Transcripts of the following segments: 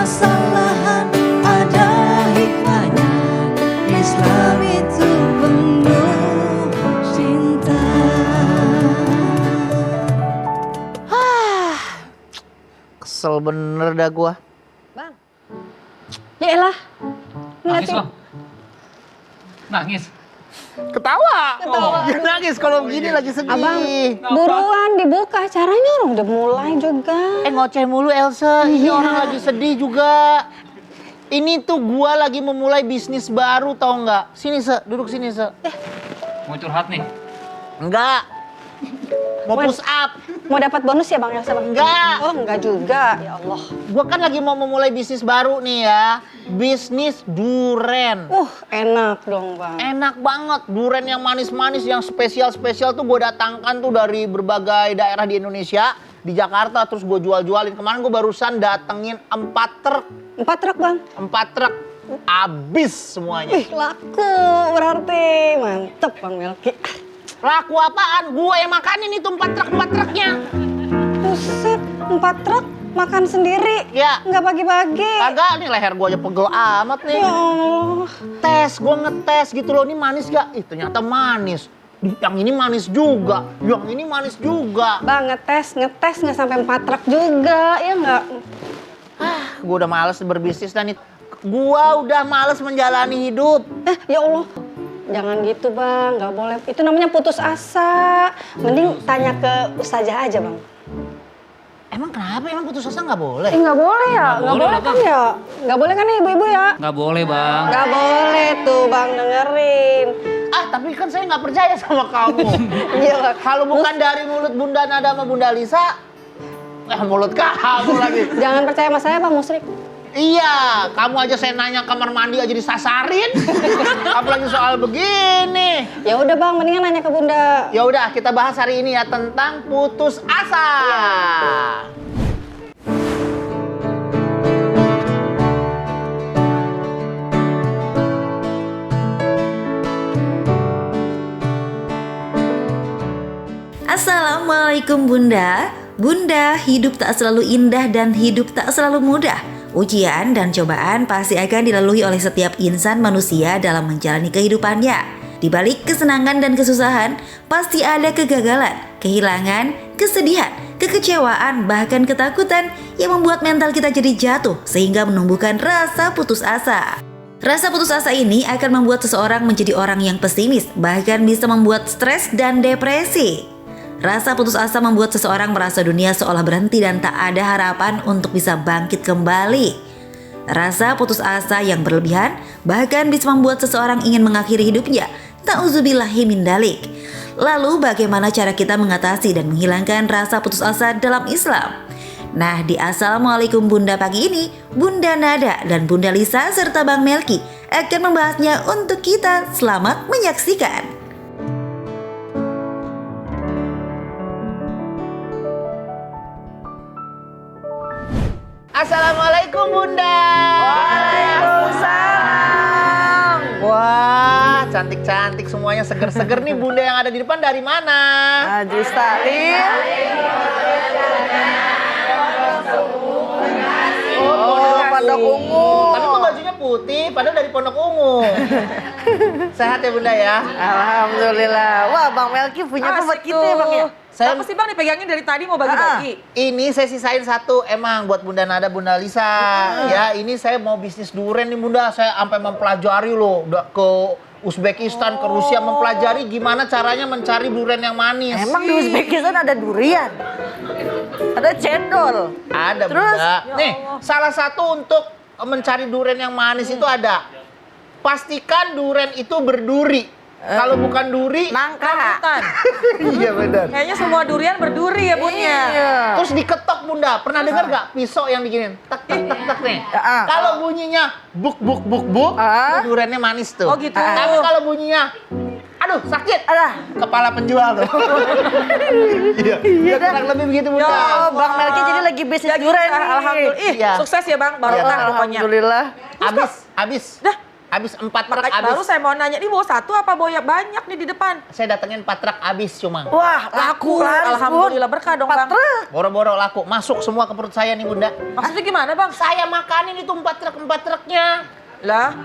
permasalahan ada hikmahnya. Islam itu penuh cinta. Kesel bener dah gua. Bang. Ya elah. Nangis Ngeliatin. bang. Nangis. Ketawa. Dia nangis kalau begini lagi sedih. Abang, buruan dibuka. Caranya orang udah mulai juga. Ngoceh mulu Elsa. Ini orang lagi sedih juga. Ini tuh gua lagi memulai bisnis baru, tau nggak? Sini Se, duduk sini Se. Mau curhat nih. Enggak. Mau push up. Mau dapat bonus ya Bang Elsa Bang? Enggak. Oh enggak juga, ya Allah. Gua kan lagi mau memulai bisnis baru nih ya. Bisnis duren. Enak dong Bang. Enak banget. Duren yang manis-manis, yang spesial-spesial tuh gue datangkan tuh dari berbagai daerah di Indonesia. Di Jakarta, terus gue jual-jualin. Kemarin gue barusan datengin 4 truk. 4 truk Bang? 4 truk. Abis semuanya. Ih laku berarti. Mantep Bang Melki. Laku apaan? Gue yang makanin itu 4 truk-4 truknya. Buset, 4 truk makan sendiri? Ya. Nggak bagi-bagi? Kagak, nih leher gue aja pegel amat nih. Ya Allah. Gue ngetes gitu loh, ini manis gak? Ih ternyata manis. Yang ini manis juga, yang ini manis juga. Bang ngetes nggak sampai 4 truk juga, ya nggak? Gue udah males berbisnis dan gue udah males menjalani hidup. Ya Allah. Jangan gitu Bang, nggak boleh. Itu namanya putus asa. Mending tanya ke ustazah aja Bang. Emang kenapa? Emang putus asa nggak boleh? Nggak boleh ya? Nggak boleh boleh lah, kan Bang. ya? Nggak boleh kan ya ibu-ibu ya? Nggak boleh bang. Nggak boleh tuh Bang dengerin. Tapi kan saya nggak percaya sama kamu. Iya Bang. Kalau bukan dari mulut Bunda Nada sama Bunda Lisa, mulut kamu lagi. Jangan percaya sama saya Bang Musrik. Iya, kamu aja saya nanya kamar mandi aja disasarin. Apalagi soal begini. Ya udah Bang, mendingan nanya ke Bunda. Ya udah, kita bahas hari ini ya tentang putus asa. Assalamualaikum Bunda. Bunda, hidup tak selalu indah dan hidup tak selalu mudah. Ujian dan cobaan pasti akan dilalui oleh setiap insan manusia dalam menjalani kehidupannya. Di balik kesenangan dan kesusahan, pasti ada kegagalan, kehilangan, kesedihan, kekecewaan, bahkan ketakutan yang membuat mental kita jadi jatuh sehingga menumbuhkan rasa putus asa. Rasa putus asa ini akan membuat seseorang menjadi orang yang pesimis, bahkan bisa membuat stres dan depresi. Rasa putus asa membuat seseorang merasa dunia seolah berhenti dan tak ada harapan untuk bisa bangkit kembali. Rasa putus asa yang berlebihan bahkan bisa membuat seseorang ingin mengakhiri hidupnya. Ta'udzubillahi min dalik. Lalu bagaimana cara kita mengatasi dan menghilangkan rasa putus asa dalam Islam? Nah, di Assalamualaikum Bunda pagi ini, Bunda Nada dan Bunda Lisa serta Bang Melki akan membahasnya untuk kita. Selamat menyaksikan. Assalamualaikum Bunda. Waalaikumsalam. Wah, cantik-cantik semuanya, seger-seger nih. Bunda yang ada di depan dari mana? Haji Stalin. Oh, Pondok Ungu. Tapi kok bajunya putih, padahal dari Pondok Ungu. Sehat ya Bunda ya? Alhamdulillah. Wah, Bang Melki punya apa buat kita ya, Bang ya? Apa sih Bang dipegangin dari tadi mau bagi-bagi? Ini saya sisain satu emang buat Bunda Nada, Bunda Lisa. Ya, ini saya mau bisnis duren nih Bunda. Saya sampai mempelajari loh, udah ke Uzbekistan, ke Rusia, mempelajari gimana caranya mencari duren yang manis. Emang di Uzbekistan ada durian? Ada cendol? Ada Terus? Bunda. Nih, salah satu untuk mencari duren yang manis itu ada. Pastikan duren itu berduri. Kalau bukan duri, Nangka. Bukan. iya benar. Kayaknya semua durian berduri ya Bunnya. Iya. Terus diketok Bunda. Pernah dengar nggak pisau yang diginin? Tak tak tak tak nih. Ya, Kalau bunyinya buk buk buk buk, itu durennya manis tuh. Oh, gitu. Tapi kalau bunyinya aduh sakit, kepala penjual tuh. Iya, kurang lebih begitu Bunda. Oh, Bang Melki jadi lagi bisnis durian nih. Alhamdulillah. Ih, Iya. sukses ya Bang, barokah pokoknya. Alhamdulillah. Habis. Dah, Habis 4 truk Makanya habis. baru saya mau nanya, ini bawa satu apa bawa banyak nih di depan? Saya datengin 4 truk habis cuma. Wah, laku laris, Bun. Alhamdulillah berkah dong, Bang. Patrek. Boro-boro laku. Masuk semua ke perut saya nih, Bunda. Maksudnya gimana, Bang? Saya makanin itu 4 truknya. Lah,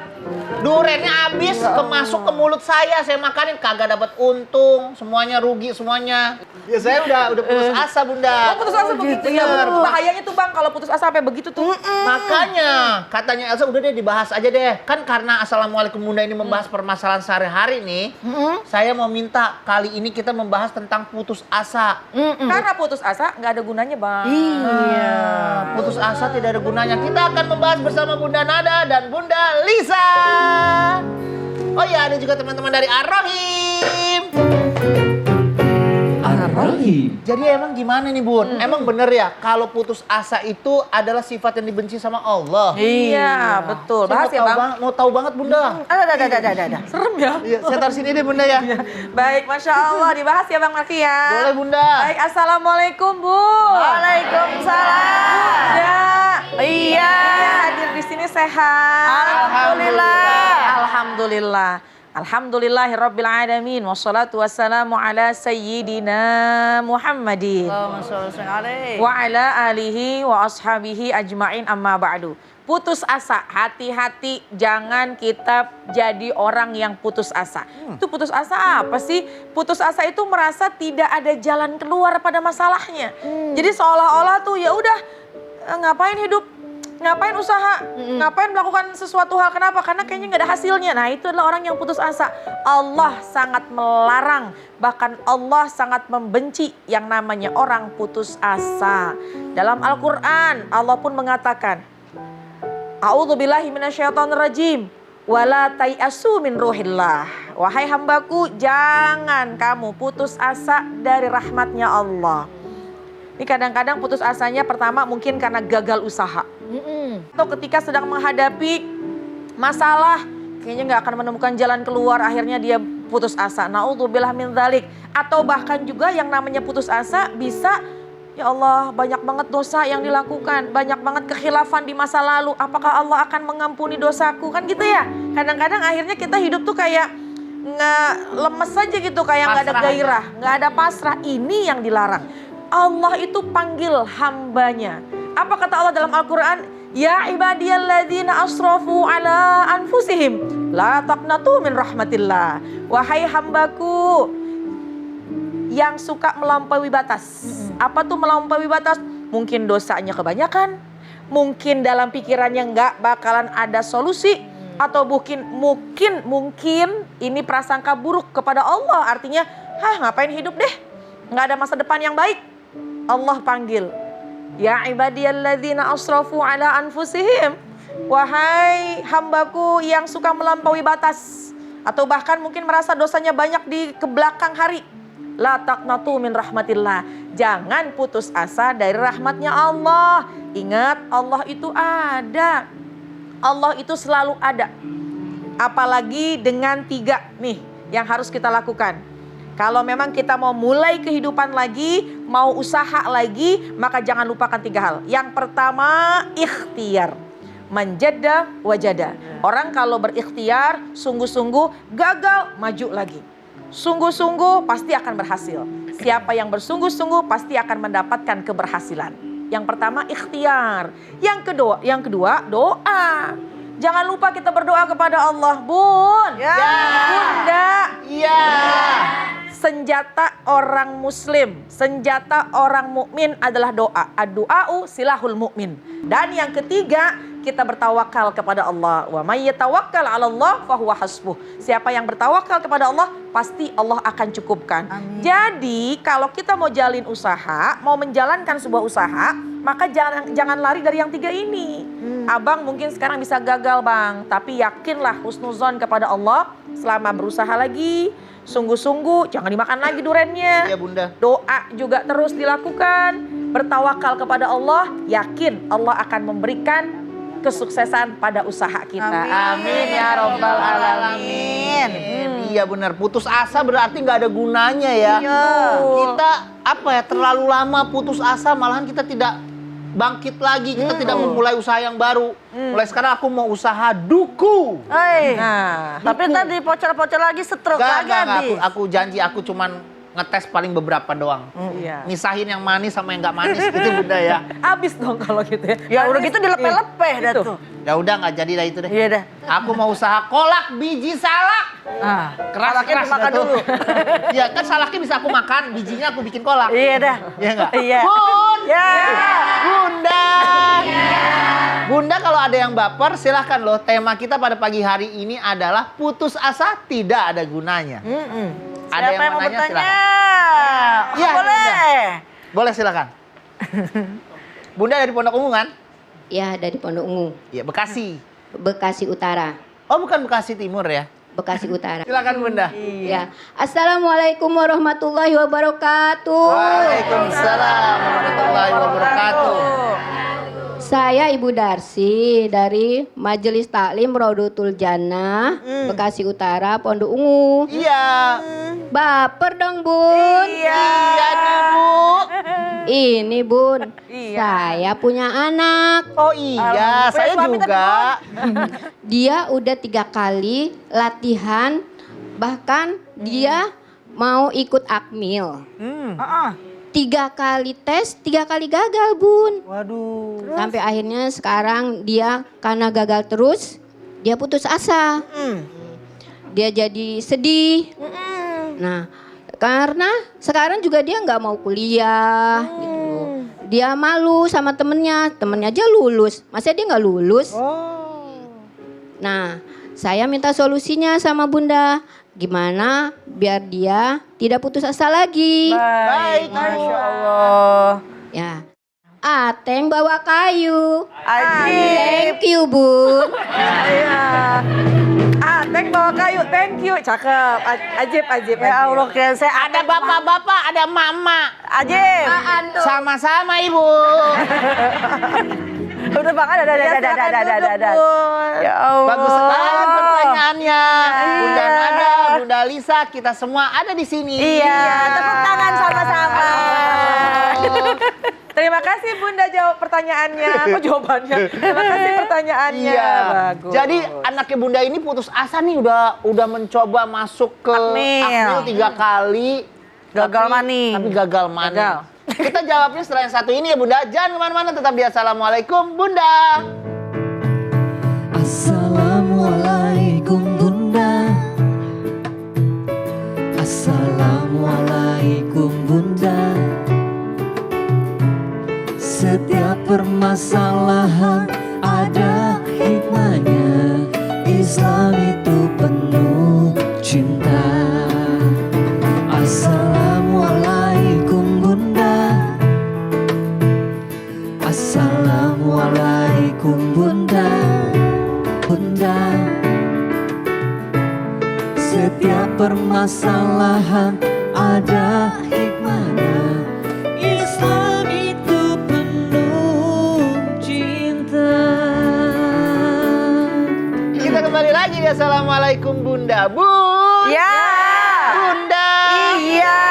Durennya habis, masuk ke mulut saya makanin, kagak dapat untung, semuanya rugi semuanya. Ya saya udah putus asa, Bunda. oh putus asa begitu ya. Bener. Bahayanya tuh, Bang, kalau putus asa sampai begitu tuh. Makanya katanya Elsa udah deh dibahas aja deh. Kan karena Assalamualaikum Bunda ini membahas permasalahan sehari-hari nih. Saya mau minta kali ini kita membahas tentang putus asa. Karena putus asa nggak ada gunanya, Bang. Iya. Putus asa tidak ada gunanya. Kita akan membahas bersama Bunda Nada dan Bunda Lisa. Oh ya, ada juga teman-teman dari Ar-Rahim. Ar-Rahim. Jadi emang gimana nih, Bun? Emang bener ya kalau putus asa itu adalah sifat yang dibenci sama Allah? Iya, betul. Saya Bahas ya, Bang. mau tahu banget, Bunda. Ada. Serem ya. Iya, saya taruh sini deh, Bunda ya. Baik, Masya Allah. Dibahas ya, Bang Maki ya. Boleh, Bunda. Baik, Assalamualaikum, Bu. Waalaikumsalam. Ya. Iya. Hadir di sini sehat. Alhamdulillah. Alhamdulillahirabbil alamin wassalatu wassalamu ala sayyidina Muhammadin Allahumma sholli alaihi. wa ala alihi wa ashabihi ajmain amma ba'du. Putus asa, hati-hati jangan kita jadi orang yang putus asa. Itu putus asa apa sih? Putus asa itu merasa tidak ada jalan keluar pada masalahnya. Jadi seolah-olah tuh ya udah ngapain hidup? Ngapain usaha? Ngapain melakukan sesuatu hal? Kenapa? Karena kayaknya nggak ada hasilnya. Nah, itu adalah orang yang putus asa. Allah sangat melarang, bahkan Allah sangat membenci yang namanya orang putus asa. Dalam Al-Quran, Allah pun mengatakan, A'udzubillahi minasyaitonirrajim. Wala tai'asu min ruhillah. Wahai hambaku, jangan kamu putus asa dari rahmatnya Allah. Ini kadang-kadang putus asanya pertama mungkin karena gagal usaha. Atau ketika sedang menghadapi masalah, kayaknya nggak akan menemukan jalan keluar, akhirnya dia putus asa. Na'udzubillah min dzalik. Atau bahkan juga yang namanya putus asa bisa, ya Allah banyak banget dosa yang dilakukan, banyak banget kekhilafan di masa lalu. Apakah Allah akan mengampuni dosaku? Kan gitu ya. Kadang-kadang akhirnya kita hidup tuh kayak nggak lemes saja gitu, kayak nggak ada gairah, nggak ada pasrah. Ini yang dilarang. Allah itu panggil hambanya. Apa kata Allah dalam Al-Quran? Ya ibadiyalladzina asrafu ala anfusihim la taqnatu min rahmatillah. Wahai hambaku yang suka melampaui batas. Apa tuh melampaui batas? Mungkin dosanya kebanyakan, mungkin dalam pikirannya nggak bakalan ada solusi, atau mungkin ini prasangka buruk kepada Allah. Artinya, ngapain hidup deh, nggak ada masa depan yang baik. Allah panggil, ya ibadiyalladzina asrafu ala anfusihim. Wahai hambaku yang suka melampaui batas, atau bahkan mungkin merasa dosanya banyak di kebelakang hari. La taqnatu min rahmatillah. Jangan putus asa dari rahmatnya Allah. Ingat, Allah itu ada. Allah itu selalu ada. Apalagi dengan 3 nih yang harus kita lakukan. Kalau memang kita mau mulai kehidupan lagi, mau usaha lagi, maka jangan lupakan 3 hal. Yang pertama, ikhtiar. Manjada wajada. Orang kalau berikhtiar, sungguh-sungguh, gagal, maju lagi. Sungguh-sungguh pasti akan berhasil. Siapa yang bersungguh-sungguh pasti akan mendapatkan keberhasilan. Yang pertama, ikhtiar. Yang kedua, doa. Jangan lupa kita berdoa kepada Allah, Bun. Ya. Bunda. Iya. Senjata orang muslim, senjata orang mukmin adalah doa. Ad-du'a'u silahul mukmin. Dan yang ketiga, kita bertawakal kepada Allah. Wa may yatawakkal 'ala Allah fahuwa hasbuh. Siapa yang bertawakal kepada Allah, pasti Allah akan cukupkan. Amin. Jadi, kalau kita mau jalin usaha, mau menjalankan sebuah usaha, maka jangan lari dari yang 3 ini. Abang mungkin sekarang bisa gagal, Bang, tapi yakinlah husnuzon kepada Allah selama berusaha lagi. Sungguh-sungguh, jangan dimakan lagi durennya. Iya, Bunda. Doa juga terus dilakukan. Bertawakal kepada Allah, yakin Allah akan memberikan kesuksesan pada usaha kita. Amin ya robbal alamin. Iya benar, putus asa berarti nggak ada gunanya ya. Iya. Kita terlalu lama putus asa, malahan kita tidak bangkit lagi, kita tidak memulai usaha yang baru. Mulai sekarang aku mau usaha duku. Hei. Nah, Tapi tadi pocor-pocor lagi stroke lagi habis. Aku janji aku cuman ngetes paling beberapa doang. iya. Misahin yang manis sama yang nggak manis gitu Bunda ya. Abis dong kalau gitu ya. Ya udah Manis, gitu dilepeh-lepeh dah Gitu. tuh. Ya udah nggak jadi dah itu deh. Iya dah. Aku mau usaha kolak biji salak. Ah, Keras salaknya dimakan dah tuh. dulu. Iya kan salaknya bisa aku makan, bijinya aku bikin kolak. Iya dah. Iya nggak? Iya. Bun! Ya. Bunda! Bunda kalau ada yang baper silahkan loh. Tema kita pada pagi hari ini adalah putus asa tidak ada gunanya. Ada Siapa yang mau mau nanya bertanya? silakan. Iya, Boleh. Boleh silakan. Bunda dari Pondok Ungu kan? Ya, dari Pondok Ungu, Iya, Bekasi. Bekasi Utara. Oh, bukan Bekasi Timur ya? Bekasi Utara. Silakan Bunda. Ya. Assalamualaikum warahmatullahi wabarakatuh. Waalaikumsalam warahmatullahi wabarakatuh. Saya Ibu Darsi dari Majelis Taklim Rodotul Jannah, Bekasi Utara, Pondok Ungu. Iya. Baper dong, Bun. Iya nih, Bu. Ini, Bun. Iya. Saya punya anak. Oh iya, saya suami juga. Dia udah 3 kali latihan, bahkan dia mau ikut akmil. Ah, 3 kali tes, 3 kali gagal, Bun. Waduh. Sampai akhirnya sekarang dia karena gagal terus, dia putus asa. Dia jadi sedih. Nah, karena sekarang juga dia nggak mau kuliah gitu loh. Dia malu sama temennya aja lulus. Masa dia nggak lulus? Nah, saya minta solusinya sama Bunda. Gimana biar dia tidak putus asa lagi? Baik, Masya Allah. Ya. Ateng bawa kayu. Ajib. Thank you, Bun. Iya. Ateng bawa kayu, thank you. Cakep, ajib, ajib. Ya Allah, kira saya Ada bapak-bapak, ada mama. Ajib. Sama-sama, Ibu. Udah Bang, ada. Ya Allah. Bagus sekali pertanyaannya. Bunda Nada, Bunda Lisa, kita semua ada di sini. Iya, tepuk tangan sama-sama. Terima kasih Bunda jawab pertanyaannya. Kok jawabannya? Terima kasih pertanyaannya. Iya. Bagus. Jadi anaknya Bunda ini putus asa nih udah mencoba masuk ke Akmil. 3 kali. Gagal mani. Tapi gagal mani. Gagal. Kita jawabnya setelah yang satu ini ya Bunda. Jangan kemana-mana, tetap di Assalamualaikum Bunda. Assalamualaikum Bunda. Assalamualaikum Bunda. Setiap permasalahan ada hikmahnya. Islam itu penuh cinta. Assalamualaikum Bunda. Assalamualaikum Bunda. Bunda, setiap permasalahan ada hikmahnya. Islam itu penuh cinta. Kita kembali lagi di Assalamualaikum Bunda. Bun. Ya. Bunda. Iya.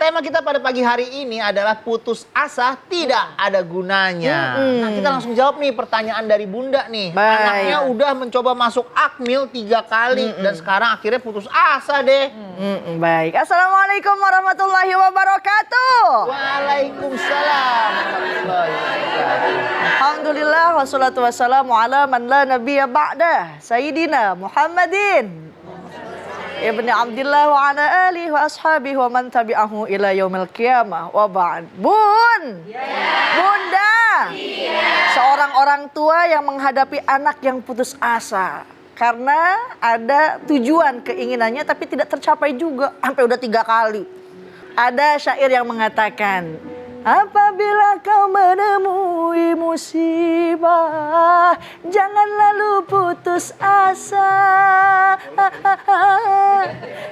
Tema kita pada pagi hari ini adalah putus asa tidak ada gunanya. Nah, kita langsung jawab nih pertanyaan dari Bunda nih. Baik. Anaknya udah mencoba masuk akmil 3 kali dan sekarang akhirnya putus asa deh. Baik. Assalamualaikum warahmatullahi wabarakatuh. Waalaikumsalam warahmatullahi wabarakatuh. Alhamdulillah wassalatu wassalamu ala man la nabiyya ba'dah. Sayyidina Muhammadin Ibni Abdillah wa ala alihi wa ashabihi wa man tabi'ahu ila yaumil qiyamah wa ba'd. Bun! Bunda! Seorang orang tua yang menghadapi anak yang putus asa. Karena ada tujuan keinginannya tapi tidak tercapai juga. Sampai udah 3 kali. Ada syair yang mengatakan, apabila kau menemui musibah, jangan lalu putus asa.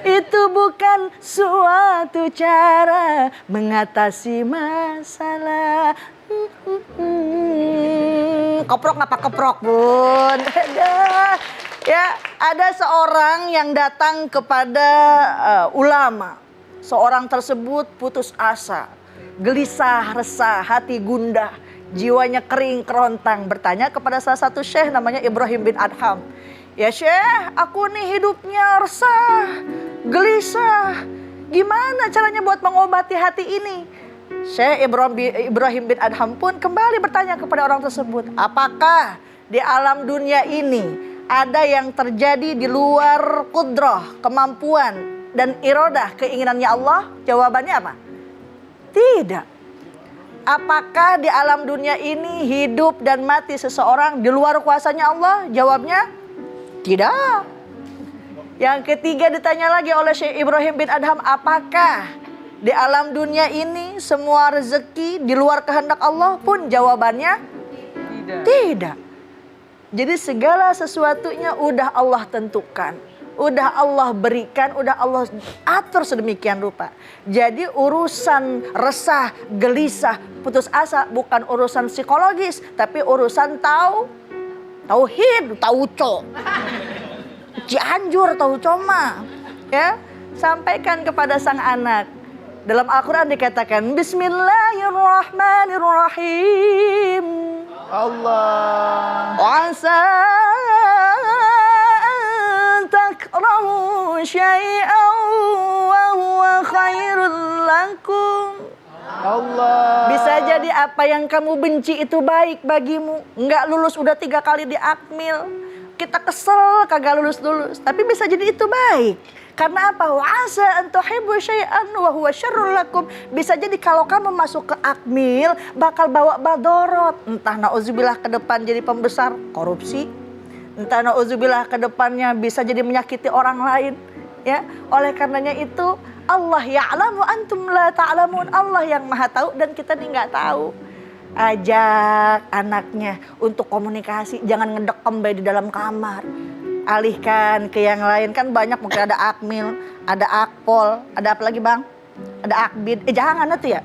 Itu bukan suatu cara mengatasi masalah. Keprok ngapa keprok, Bun? Ya, ada seorang yang datang kepada ulama. Seorang tersebut putus asa. Gelisah, resah, hati gundah. jiwanya kering kerontang, bertanya kepada salah satu syekh namanya Ibrahim bin Adham. Ya syekh, aku nih hidupnya resah, gelisah. Gimana caranya buat mengobati hati ini? Syekh Ibrahim bin Adham pun kembali bertanya kepada orang tersebut, apakah di alam dunia ini ada yang terjadi di luar kudrah, kemampuan dan iradah, keinginannya Allah? Jawabannya apa? Tidak. Apakah di alam dunia ini hidup dan mati seseorang di luar kuasanya Allah? Jawabnya tidak. Yang ketiga ditanya lagi oleh Syekh Ibrahim bin Adham, apakah di alam dunia ini semua rezeki di luar kehendak Allah pun? Jawabannya tidak. Jadi segala sesuatunya udah Allah tentukan, udah Allah berikan, udah Allah atur sedemikian rupa. Jadi urusan resah, gelisah, putus asa bukan urusan psikologis, tapi urusan tauhid, tauco. Cianjur, tauco mah. Ya, sampaikan kepada sang anak. Dalam Al-Quran dikatakan, Bismillahirrahmanirrahim. Allah. Asa an takrahu syai'an wa huwa khairul lakum. Allah. Bisa jadi apa yang kamu benci itu baik bagimu. Enggak lulus udah 3 kali di Akmil. Kita kesel kagak lulus-lulus. Tapi bisa jadi itu baik. Karena apa? Wa'asa an tuhibbu syai'an wa huwa syarrul lakum. Bisa jadi kalau kamu masuk ke Akmil bakal bawa badorot. Entah nauzubillah ke depan jadi pembesar korupsi. Entah nauzubillah ke depannya bisa jadi menyakiti orang lain. Ya, oleh karenanya itu Allah ya'lamu antum la ta'lamun. Allah yang maha tahu dan kita nih nggak tahu. Ajak anaknya untuk komunikasi, jangan ngedekem bayi di dalam kamar. Alihkan ke yang lain, kan banyak, mungkin ada Akmil, ada Akpol, ada apa lagi bang? Ada Akbid, jangan itu ya.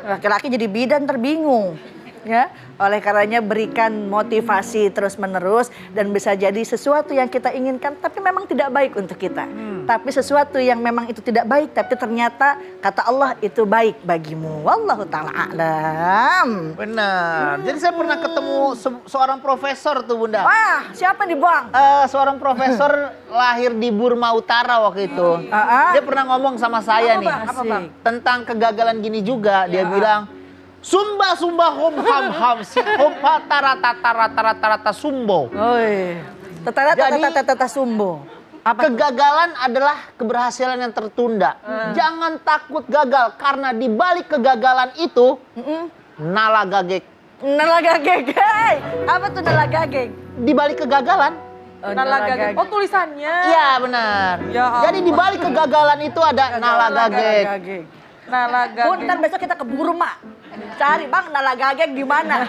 Laki-laki jadi bidan terbingung. Ya, oleh karenanya berikan motivasi terus menerus dan bisa jadi sesuatu yang kita inginkan tapi memang tidak baik untuk kita. Tapi sesuatu yang memang itu tidak baik tapi ternyata kata Allah itu baik bagimu. Wallahu ta'ala a'lam. Benar. Jadi saya pernah ketemu seorang profesor tuh Bunda. Wah, siapa nih bang? Seorang profesor lahir di Burma Utara waktu itu. Dia pernah ngomong sama saya nih. Apa bang? Tentang kegagalan gini juga. Dia bilang, Sumba hom ham si hompa tarata sumbo. Oi. Tata sumbo. Apa kegagalan adalah keberhasilan yang tertunda. Jangan takut gagal karena di balik kegagalan itu nalagagek. Nalagagek. Apa tuh nalagagek? Di balik kegagalan Nalagagek. Oh tulisannya. iya benar. Ya ampun. Jadi di balik kegagalan itu ada nalagagek. Nalagagek. Bun, ntar besok kita ke Burma. Cari bang nalagagek di mana?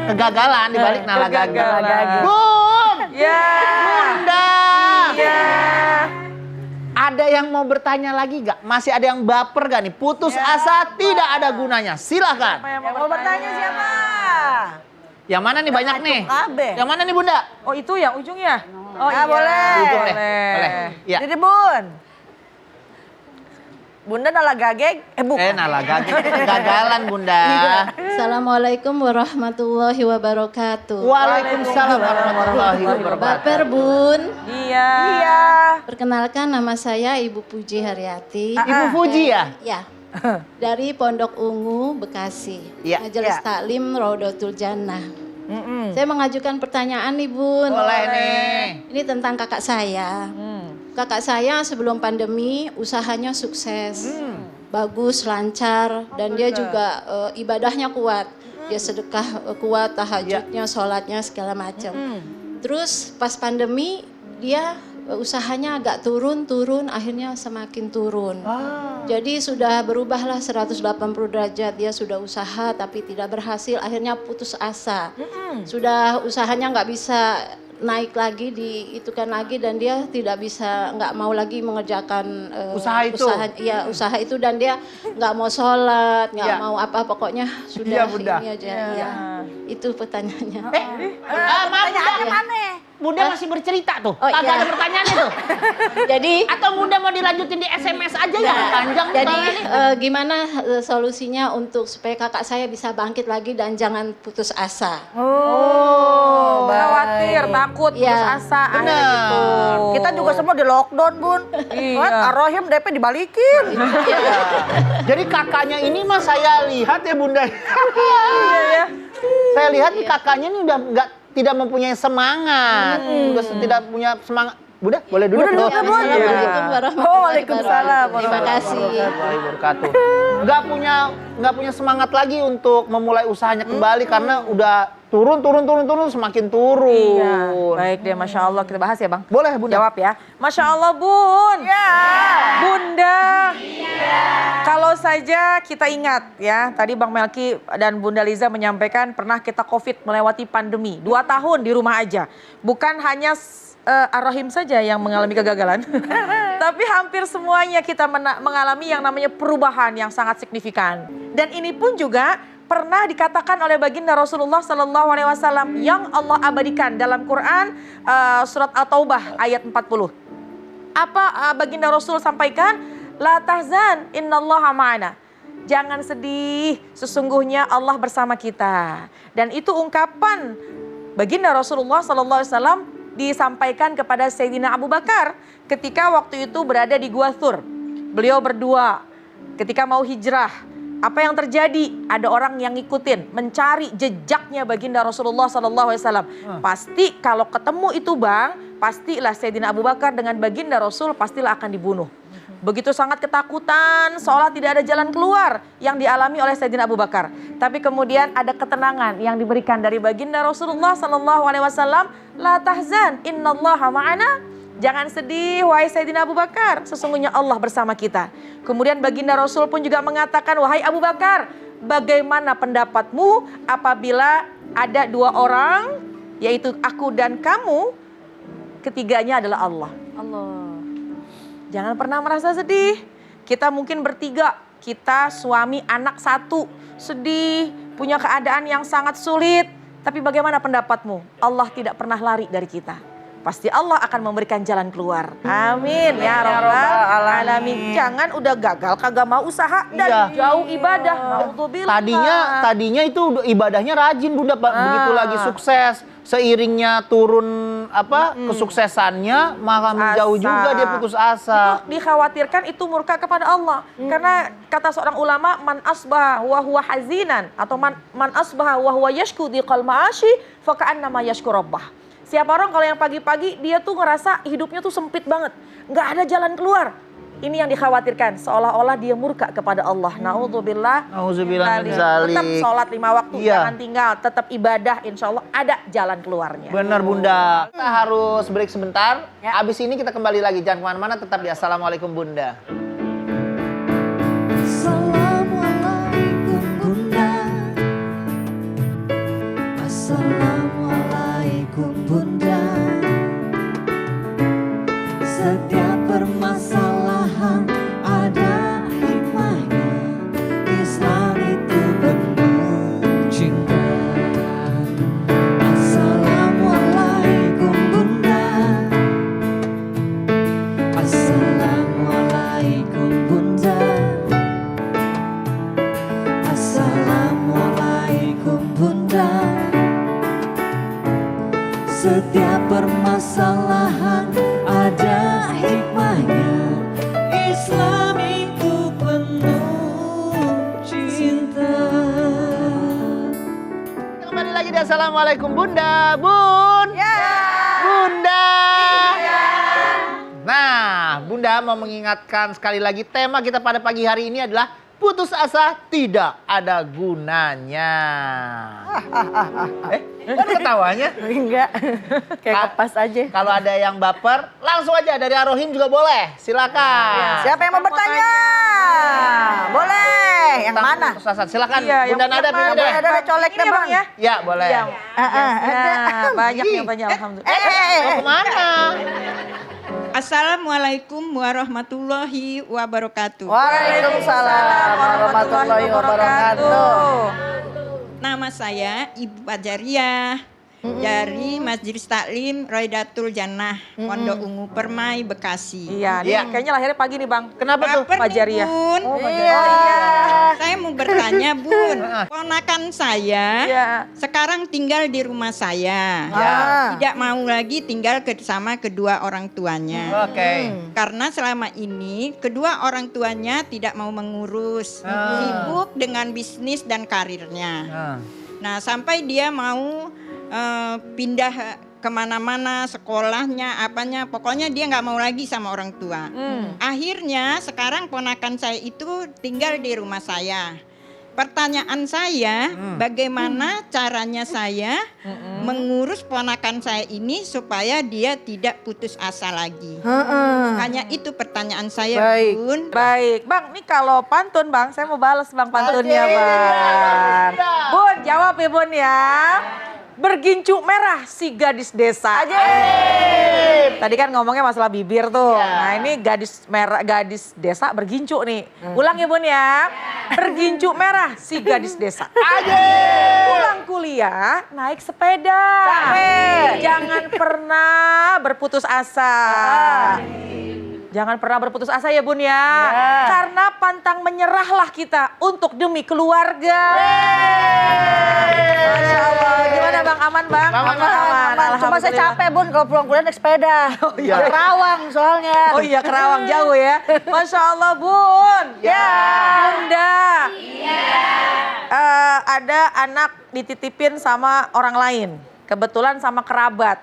Kegagalan di balik nalagagek. Kegagalan. Bun! Ya. Bunda! Ya. Ada yang mau bertanya lagi gak? Masih ada yang baper gak nih? Putus asa tidak ada gunanya. Silahkan. Yang Yang mau bertanya siapa? Yang mana nih banyak nih? Abe. Yang mana nih Bunda? Oh itu ya ujungnya? Oh Ah, boleh. Ujung deh. Boleh. Ya. Jadi Bun. Bunda nalagagek? Bukan. Nalagagek kegagalan Bunda. Assalamualaikum warahmatullahi wabarakatuh. Waalaikumsalam warahmatullahi wabarakatuh. Baper Bun. Iya. Iya. Perkenalkan nama saya Ibu Puji Haryati. Ibu Fuji ya? Ya. Dari Pondok Ungu, Bekasi. Ya. Majelis Ya. Taklim Raudatul Jannah. Saya mengajukan pertanyaan nih Bun. Boleh nih. Ini tentang kakak saya. Kakak saya sebelum pandemi usahanya sukses, bagus, lancar, dan dia juga ibadahnya kuat. Dia sedekah kuat, tahajudnya, sholatnya segala macam. Terus pas pandemi dia usahanya agak turun, akhirnya semakin turun. Jadi sudah berubahlah 180 derajat. Dia sudah usaha tapi tidak berhasil, akhirnya putus asa. Sudah usahanya nggak bisa naik lagi, diitukan lagi, dan dia tidak bisa, nggak mau lagi mengerjakan Usaha itu? Iya. itu, dan dia nggak mau sholat, nggak Iya. mau apa, pokoknya sudah Iya, Bunda. ini aja. Ya. Itu pertanyaannya. Maaf Bunda. Mana? Bunda masih bercerita tuh. Oh, Kagak iya. ada pertanyaannya tuh. Jadi Atau Bunda mau dilanjutin di SMS aja ya? Panjang jadi soalnya nih. gimana solusinya untuk supaya kakak saya bisa bangkit lagi dan jangan putus asa? Oh, Khawatir, takut, putus Iya. asa, ada Bener. gitu. Kita juga semua di lockdown, Bun. Iya. Ar-Rahim DP dibalikin. Jadi kakaknya ini mah saya lihat ya Bunda. Iya. Saya lihat nih kakaknya ini udah tidak mempunyai semangat. Udah tidak punya semangat. Bunda, boleh duduk Bunda, loh. duduk, Bun. Assalamualaikum warahmatullahi Oh, waalaikumsalam. wabarakatuh. Terima kasih. Warahmatullahi wabarakatuh. Nggak punya semangat lagi untuk memulai usahanya kembali karena udah turun semakin turun. Iya. Baik deh, Masya Allah. Kita bahas ya Bang. Boleh Bunda. Jawab ya. Masya Allah Bun. Ya. Bunda. Kalau saja kita ingat ya, tadi Bang Melki dan Bunda Liza menyampaikan pernah kita COVID melewati pandemi. 2 tahun di rumah aja. Bukan hanya Ar-Rahim saja yang mengalami kegagalan. Tapi hampir semuanya kita mengalami yang namanya perubahan yang sangat signifikan. Dan ini pun juga pernah dikatakan oleh baginda Rasulullah Sallallahu Alaihi Wasallam yang Allah abadikan dalam Quran surat At-Taubah ayat 40. Apa baginda Rasul sampaikan? La tahzan innallaha ma'ana. Jangan sedih, sesungguhnya Allah bersama kita. Dan itu ungkapan baginda Rasulullah Sallallahu Alaihi Wasallam disampaikan kepada Sayyidina Abu Bakar ketika waktu itu berada di Gua Thur. Beliau berdua ketika mau hijrah. Apa yang terjadi? Ada orang yang ngikutin, mencari jejaknya baginda Rasulullah SAW. Pasti kalau ketemu itu Bang, pastilah Sayyidina Abu Bakar dengan baginda Rasul pastilah akan dibunuh. Begitu sangat ketakutan, seolah tidak ada jalan keluar yang dialami oleh Sayyidina Abu Bakar. Tapi kemudian ada ketenangan yang diberikan dari baginda Rasulullah SAW. La tahzan, innallaha ma'ana. Jangan sedih, wahai Sayyidina Abu Bakar, sesungguhnya Allah bersama kita. Kemudian baginda Rasul pun juga mengatakan, wahai Abu Bakar, bagaimana pendapatmu apabila ada 2 orang, yaitu aku dan kamu, ketiganya adalah Allah. Jangan pernah merasa sedih. Kita mungkin bertiga, kita suami anak 1, sedih, punya keadaan yang sangat sulit. Tapi bagaimana pendapatmu? Allah tidak pernah lari dari kita. Pasti Allah akan memberikan jalan keluar. Amin ya rabbal alamin. Jangan udah gagal kagak mau usaha dan jauh ibadah. Naudzubillah. Tadinya itu ibadahnya rajin Bunda, begitu lagi sukses, seiringnya turun kesuksesannya malah menjauh juga dia putus asa. Itu dikhawatirkan itu murka kepada Allah. Karena kata seorang ulama, man asbaha wa huwa hazinan atau man asbaha wa huwa yashku diqal ma'ashi fa ka'annama yashku rabbah. Siapa orang kalau yang pagi-pagi dia tuh ngerasa hidupnya tuh sempit banget, nggak ada jalan keluar. Ini yang dikhawatirkan, seolah-olah dia murka kepada Allah. Naudzubillah. Nauzubillah min dzalik. Tetap sholat 5 waktu, Iya. jangan tinggal, tetap ibadah, insya Allah ada jalan keluarnya. Benar Bunda. Kita harus break sebentar. Abis ini kita kembali lagi. Jangan kemana-mana, tetap di Assalamualaikum Bunda. Assalamualaikum Bunda. Assalamualaikum Bunda. Setiap permasalahan ada hikmahnya. Islam itu penuh cinta. Assalamualaikum Bunda. Assalamualaikum Bunda. Assalamualaikum Bunda. Setiap permasalahan ada hikmahnya. Islam itu penuh cinta. Kembali lagi di Assalamualaikum Bunda. Bun. Bunda. Nah, Bunda mau mengingatkan sekali lagi tema kita pada pagi hari ini adalah putus asa tidak ada gunanya. Kan ketawanya? Enggak. Kayak kepas aja. Kalau ada yang baper, langsung aja dari Ar-Rahim juga boleh. Silakan. Siapa yang mau bertanya? Boleh. Yang Tentang mana? putus asa. Silakan. Iya, Bunda yang Nada pertama. pilih deh. Ada colek Ini deh ya, Bang. Bang ya. Ya, boleh. Nah, banyak Ih. yang tanya alhamdulillah. Mau kemana? Assalamualaikum warahmatullahi wabarakatuh. Waalaikumsalam warahmatullahi wabarakatuh. Nama saya Ibu Pajariah. dari Majelis Taklim Roidatul Jannah, Pondok Ungu Permai, Bekasi. Iya, Iya. kayaknya lahirnya pagi nih Bang. Kenapa tuh? Baper nih, Fajariah. Bun. Oh, Fajariah. Saya mau bertanya, Bun. Ponakan saya Iya. sekarang tinggal di rumah saya. Ya. Tidak mau lagi tinggal sama kedua orang tuanya. Oke. Karena selama ini kedua orang tuanya tidak mau mengurus, sibuk dengan bisnis dan karirnya. Nah, sampai dia mau pindah kemana-mana, sekolahnya, apanya, pokoknya dia nggak mau lagi sama orang tua. Akhirnya sekarang ponakan saya itu tinggal di rumah saya. Pertanyaan saya, bagaimana caranya saya mengurus ponakan saya ini supaya dia tidak putus asa lagi? Hanya itu pertanyaan saya, Baik. Bun. Baik, Bang, nih kalau pantun Bang, saya mau balas Bang pantunnya Bang. Bun, jawab ya Bun ya. Bergincu merah si gadis desa. Tadi kan ngomongnya masalah bibir tuh. Nah ini gadis merah, gadis desa bergincu nih. Ulang ya Bun ya. Bergincu merah si gadis desa. Pulang kuliah naik sepeda. Jangan pernah berputus asa. Jangan pernah berputus asa ya Bun ya. Karena pantang menyerahlah kita untuk demi keluarga. Masya Allah. Gimana Bang? Aman Bang? Aman. Cuma saya capek Bun kalau pulang kuliah naik sepeda. iya. Kerawang soalnya. Oh iya, Kerawang jauh ya. Masya Allah Bun. Ya. Bunda. Ada anak dititipin sama orang lain. Kebetulan sama kerabat.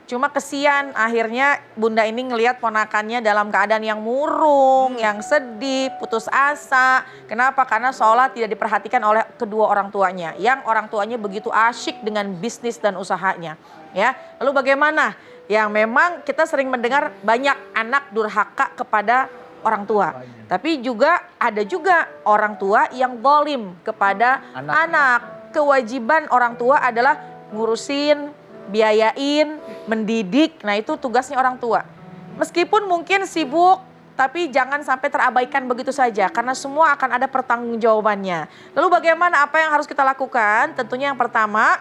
Cuma kesian akhirnya Bunda ini ngelihat ponakannya dalam keadaan yang murung, yang sedih, putus asa. Kenapa? Karena seolah tidak diperhatikan oleh kedua orang tuanya. Yang orang tuanya begitu asyik dengan bisnis dan usahanya. Ya, lalu bagaimana? Yang memang kita sering mendengar banyak anak durhaka kepada orang tua. Tapi juga ada juga orang tua yang zalim kepada anak. Kewajiban orang tua adalah ngurusin, biayain, mendidik. Nah itu tugasnya orang tua. Meskipun mungkin sibuk, tapi jangan sampai terabaikan begitu saja. Karena semua akan ada pertanggungjawabannya. Lalu bagaimana, apa yang harus kita lakukan? Tentunya yang pertama,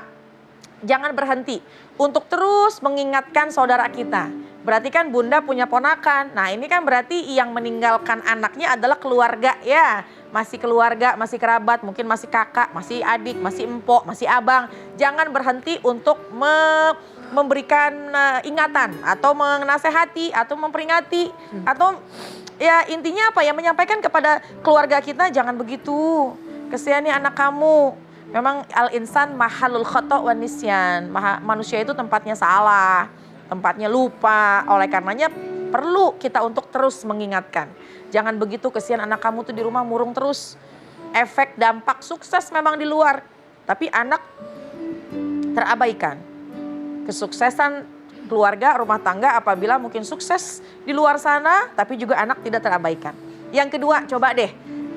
jangan berhenti untuk terus mengingatkan saudara kita. Berarti kan Bunda punya ponakan. Nah ini kan berarti yang meninggalkan anaknya adalah keluarga ya. Masih keluarga, masih kerabat, mungkin masih kakak, masih adik, masih empok, masih abang. Jangan berhenti untuk memberikan ingatan atau menasehati atau memperingati. Atau ya intinya apa ya, menyampaikan kepada keluarga kita jangan begitu. Kesian nih anak kamu. Memang al-insan mahalul khata' wan nisyan. Manusia itu tempatnya salah, tempatnya lupa. Oleh karenanya perlu kita untuk terus mengingatkan. Jangan begitu, kesian anak kamu tuh di rumah murung terus. Efek dampak sukses memang di luar, tapi anak terabaikan. Kesuksesan keluarga, rumah tangga apabila mungkin sukses di luar sana, tapi juga anak tidak terabaikan. Yang kedua, coba deh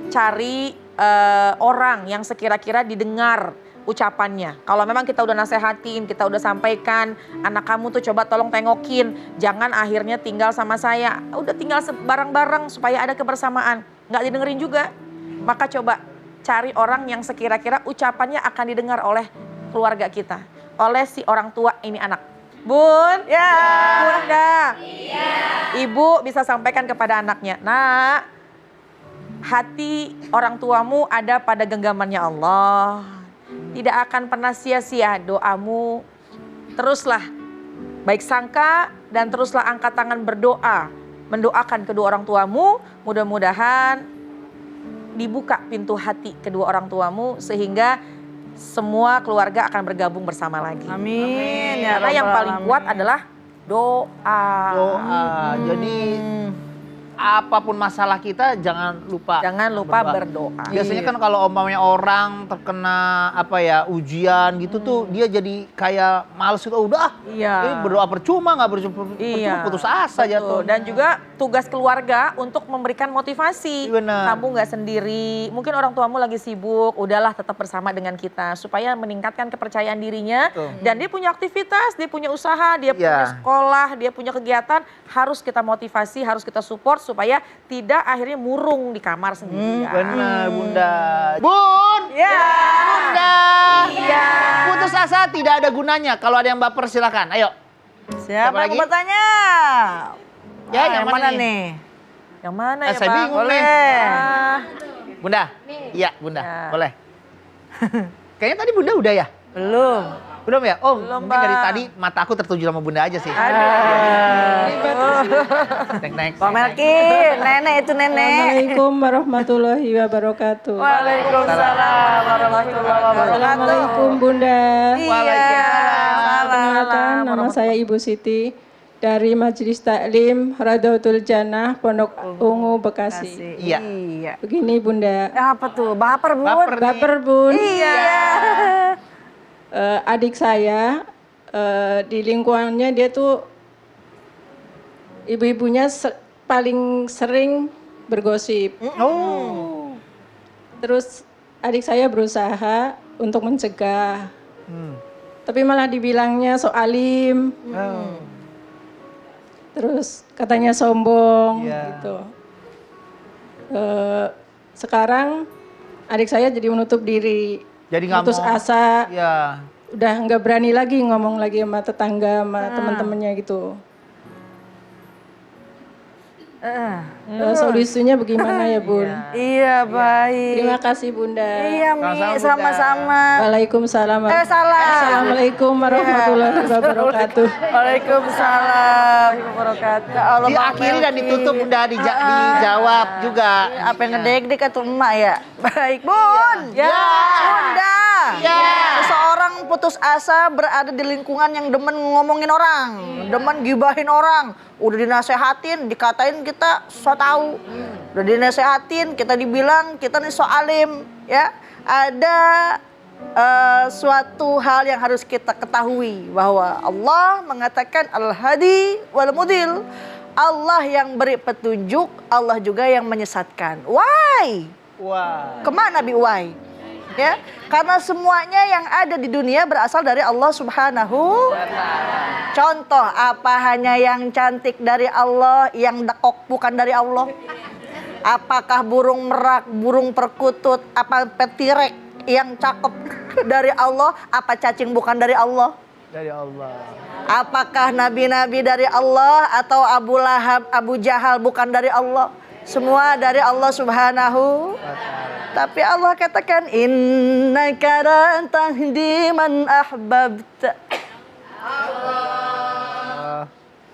cari orang yang sekira-kira didengar ucapannya. Kalau memang kita udah nasehatin, kita udah sampaikan, anak kamu tuh coba tolong tengokin, jangan akhirnya tinggal sama saya. Udah tinggal bareng-bareng supaya ada kebersamaan. Nggak didengerin juga. Maka coba cari orang yang sekira-kira ucapannya akan didengar oleh keluarga kita. Oleh si orang tua ini anak. Bun, Ya. Bunda, Ibu bisa sampaikan kepada anaknya, nak, hati orang tuamu ada pada genggamannya Allah. Tidak akan pernah sia-sia doamu. Teruslah baik sangka dan teruslah angkat tangan berdoa. Mendoakan kedua orang tuamu. Mudah-mudahan dibuka pintu hati kedua orang tuamu. Sehingga semua keluarga akan bergabung bersama lagi. Amin. Ya Karena yang Rabbal paling Alamin. kuat adalah doa. Doa. Jadi apapun masalah kita jangan lupa. Jangan lupa berdoa. Biasanya kan kalau umpamanya orang terkena apa ya ujian gitu tuh dia jadi kayak males gitu. Udah, Iya. ini berdoa percuma nggak percuma putus asa betul. jatuh. Dan juga tugas keluarga untuk memberikan motivasi. Benar. Kamu nggak sendiri. Mungkin orang tuamu lagi sibuk. Udahlah tetap bersama dengan kita supaya meningkatkan kepercayaan dirinya. Betul. Dan dia punya aktivitas, dia punya usaha, dia Iya. punya sekolah, dia punya kegiatan. Harus kita motivasi, harus kita support supaya tidak akhirnya murung di kamar sendirian. Benar Bunda. Bun! Ya. Bunda! Iya. Putus asa tidak ada gunanya. Kalau ada yang baper silakan. Ayo. Siapa yang lagi? mau bertanya? Ya, yang mana mana nih? Yang mana ya Saya Bang? bingung nih. Boleh. Bunda? Iya Bunda. Ya. Boleh. Kayaknya tadi Bunda udah ya? Belum. Belum ya? Oh, Belum, mungkin dari Bang. tadi mata aku tertuju sama Bunda aja sih. Next. Bang Melki, nenek itu nenek. Assalamualaikum warahmatullahi wabarakatuh. Waalaikumsalam warahmatullahi wabarakatuh. Assalamualaikum Bunda. Iya. Perkenalkan, nama saya Ibu Siti dari Majelis Taklim Radautul Jannah Pondok Ungu Bekasi. Iya. Iya. Begini Bunda, Apa tuh? Baper, Bun. Baper nih. baper Bun. Iya. Adik saya di lingkungannya dia tuh ibu-ibunya paling sering bergosip. Terus adik saya berusaha untuk mencegah. Tapi malah dibilangnya sok alim. Terus katanya sombong gitu. Sekarang adik saya jadi menutup diri. Jadi nggak putus mau. asa. Ya. Udah nggak berani lagi ngomong lagi sama tetangga, sama teman-temannya gitu. Solusinya bagaimana ya Bun? Iya, baik. Terima kasih Bunda. Iya, Mi, Sama-sama, Bunda. sama-sama. Waalaikumsalam. Salah. Assalamualaikum warahmatullahi wabarakatuh. Waalaikumsalam wabarakatuh. Ya Allah, Bang Diakhiri dan Melki. ditutup Bunda, dijawab juga. Apa yang ngedek-dek atau emak ya? Baik, Bun. Ya. Bunda. Ya. Seseorang putus asa berada di lingkungan yang demen ngomongin orang, demen gibahin orang. Udah dinasehatin, dikatain kita so tahu. Udah dinasehatin, kita dibilang kita nih so alim, ya. Ada suatu hal yang harus kita ketahui bahwa Allah mengatakan al-hadi wal mudil. Allah yang beri petunjuk, Allah juga yang menyesatkan. Why? Wah. Kemana Nabi Why? Ya, karena semuanya yang ada di dunia berasal dari Allah Subhanahu. Contoh, apa hanya yang cantik dari Allah, yang dekok bukan dari Allah? Apakah burung merak, burung perkutut, apa petirek yang cakep dari Allah, apa cacing bukan dari Allah? Dari Allah. Apakah nabi-nabi dari Allah atau Abu Lahab, Abu Jahal bukan dari Allah? Semua dari Allah Subhanahu. Tapi Allah katakan innaka la tahdi man ahbabta.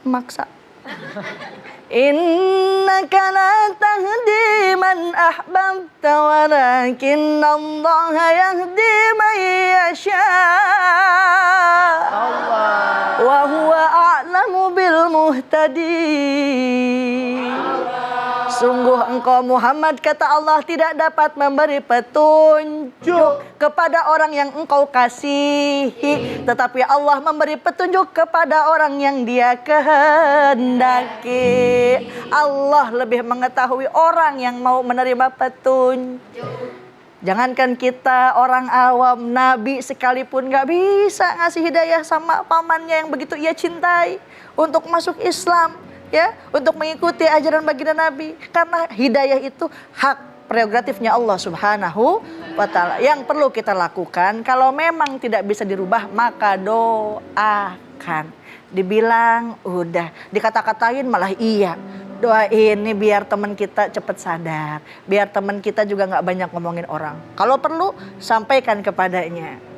Maksa. Innaka la tahdi man ahbabta walakin Allah yahdi man yasha. Wa huwa a'lamu bil muhtadin. Sungguh engkau Muhammad, kata Allah, tidak dapat memberi petunjuk kepada orang yang engkau kasihi. Tetapi Allah memberi petunjuk kepada orang yang dia kehendaki. Allah lebih mengetahui orang yang mau menerima petunjuk. Jangankan kita orang awam, Nabi sekalipun gak bisa ngasih hidayah sama pamannya yang begitu ia cintai untuk masuk Islam. Ya, untuk mengikuti ajaran baginda Nabi, karena hidayah itu hak prerogatifnya Allah Subhanahu wa Ta'ala. Yang perlu kita lakukan, kalau memang tidak bisa dirubah, maka doakan. Dibilang udah, dikata-katain malah iya. Doain nih biar teman kita cepat sadar, biar teman kita juga nggak banyak ngomongin orang. Kalau perlu sampaikan kepadanya.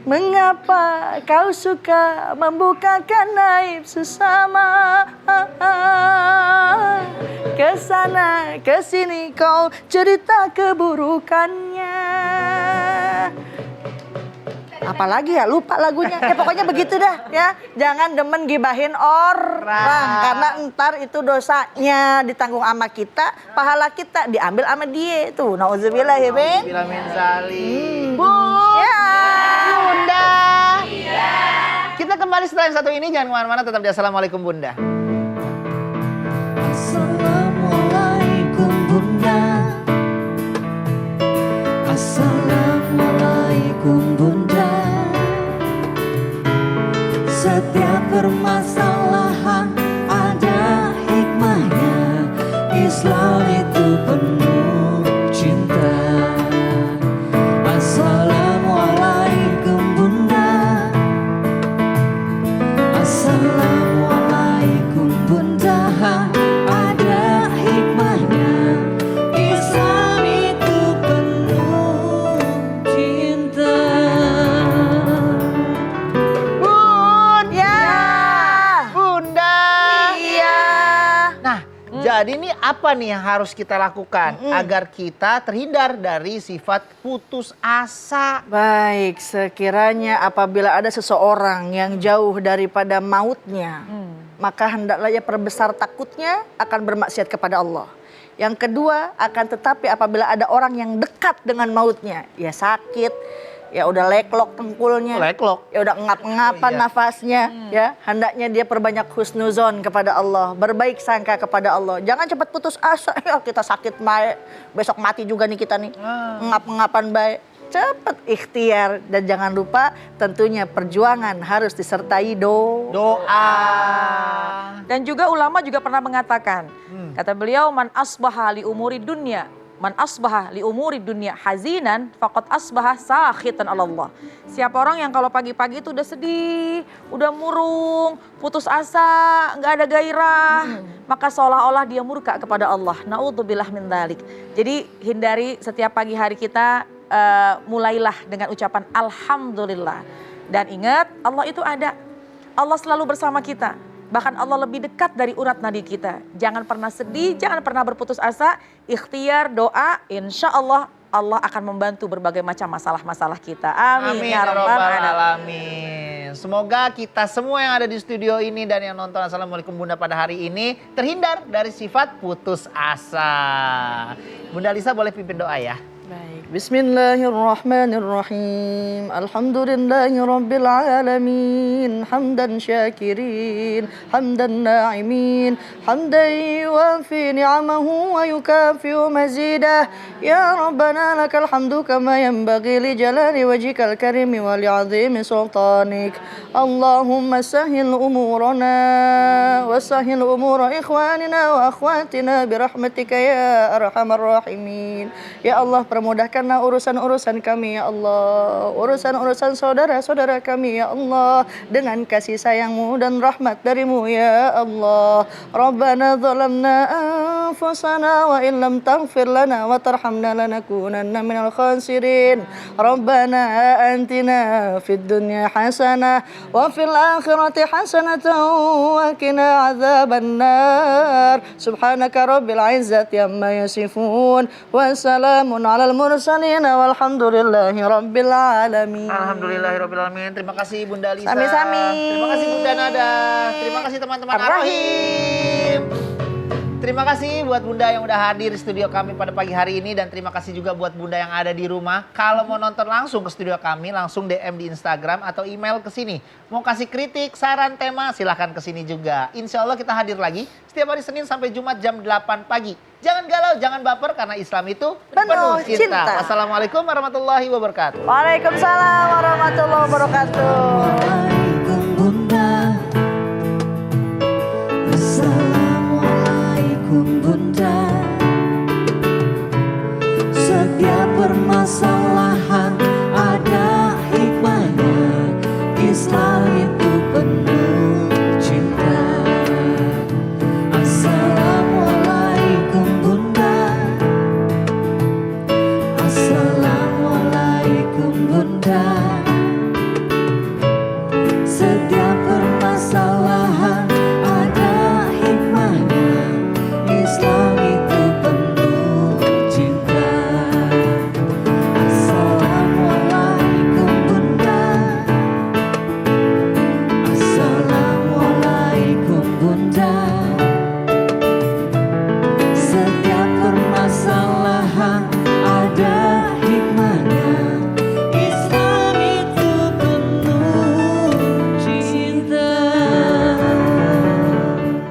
Mengapa kau suka membukakan aib sesama? Kesana kesini kau cerita keburukannya. Apalagi ya, lupa lagunya. Ya pokoknya begitu dah ya. Jangan demen gibahin orang. Karena ntar itu dosanya ditanggung sama kita, pahala kita diambil sama dia. Tuh, nauzubillah ya, Ben. Bila min zalim. Ya. Bunda. Kita kembali setelah yang satu ini, jangan kemana-mana, tetap di Assalamualaikum Bunda. Assalamualaikum Bunda. Assalamualaikum Bunda. Setiap permasalahan ada hikmahnya. Jadi ini apa nih yang harus kita lakukan agar kita terhindar dari sifat putus asa? Baik, sekiranya apabila ada seseorang yang jauh daripada mautnya, maka hendaklah ia perbesar takutnya akan bermaksiat kepada Allah. Yang kedua, akan tetapi apabila ada orang yang dekat dengan mautnya, ya sakit, ya udah leklok tengkulnya, ya udah ngap-ngapan nafasnya, ya hendaknya dia perbanyak husnuzon kepada Allah, berbaik sangka kepada Allah. Jangan cepat putus asa, ya kita sakit baik, besok mati juga nih kita nih, ngap-ngapan baik. Cepat ikhtiar dan jangan lupa tentunya perjuangan harus disertai doa. Dan juga ulama juga pernah mengatakan, kata beliau, man asbaha li umuri dunya, man asbaha li umuri dunya hazinan faqad asbaha sakhitan 'ala Allah. Siapa orang yang kalau pagi-pagi itu udah sedih, udah murung, putus asa, nggak ada gairah, maka seolah-olah dia murka kepada Allah. Naudzubillah min dzalik. Jadi hindari setiap pagi hari kita, mulailah dengan ucapan alhamdulillah. Dan ingat, Allah itu ada. Allah selalu bersama kita. Bahkan Allah lebih dekat dari urat nadi kita. Jangan pernah sedih, jangan pernah berputus asa. Ikhtiar, doa, insya Allah Allah akan membantu berbagai macam masalah-masalah kita. Amin. Ya Rabbal Alamin. Semoga kita semua yang ada di studio ini dan yang nonton Assalamualaikum Bunda pada hari ini terhindar dari sifat putus asa. Bunda Lisa boleh pimpin doa ya. Baik. Bismillahirrahmanirrahim. Alhamdulillahi rabbil alamin. Hamdan syakirin, hamdan na'imin, hamdan yuwafi ni'amahu wa yukafi'u mazidah. Ya Rabbana lakal hamdu kama yanbaghi li jalali wajhikal karimi wa li'azimi sultanik. Allahumma sahhil umurana wa sahhil umura ikhwanina wa akhwatina birahmatika ya arhamar rahimin. Ya Allah, permudahkanlah urusan-urusan kami ya Allah, urusan-urusan saudara-saudara kami ya Allah, dengan kasih sayang-Mu dan rahmat dari-Mu ya Allah. Rabbana zalamna anfusana wa illam taghfir lana wa tarhamna lanakunanna minal khasirin. Rabbana atina fid dunya hasanah wa fil akhirati hasanatan wa qina adzaban nar. Subhanaka rabbil izzati amma yasifun wa salamun alal mursalin walhamdulillahi rabbil alamin. Alhamdulillahi rabbil alamin. Terima kasih Bunda Lisa. Sami-sami. Terima kasih Bunda Nada. Terima kasih teman-teman Ar-Rahim. Terima kasih buat Bunda yang udah hadir di studio kami pada pagi hari ini. Dan terima kasih juga buat Bunda yang ada di rumah. Kalau mau nonton langsung ke studio kami, langsung DM di Instagram atau email ke sini. Mau kasih kritik, saran, tema, silahkan ke sini juga. Insya Allah kita hadir lagi setiap hari Senin sampai Jumat jam 8 pagi. Jangan galau, jangan baper karena Islam itu penuh cinta. Wassalamualaikum warahmatullahi wabarakatuh. Waalaikumsalam warahmatullahi wabarakatuh. Bunda, setiap permasalahan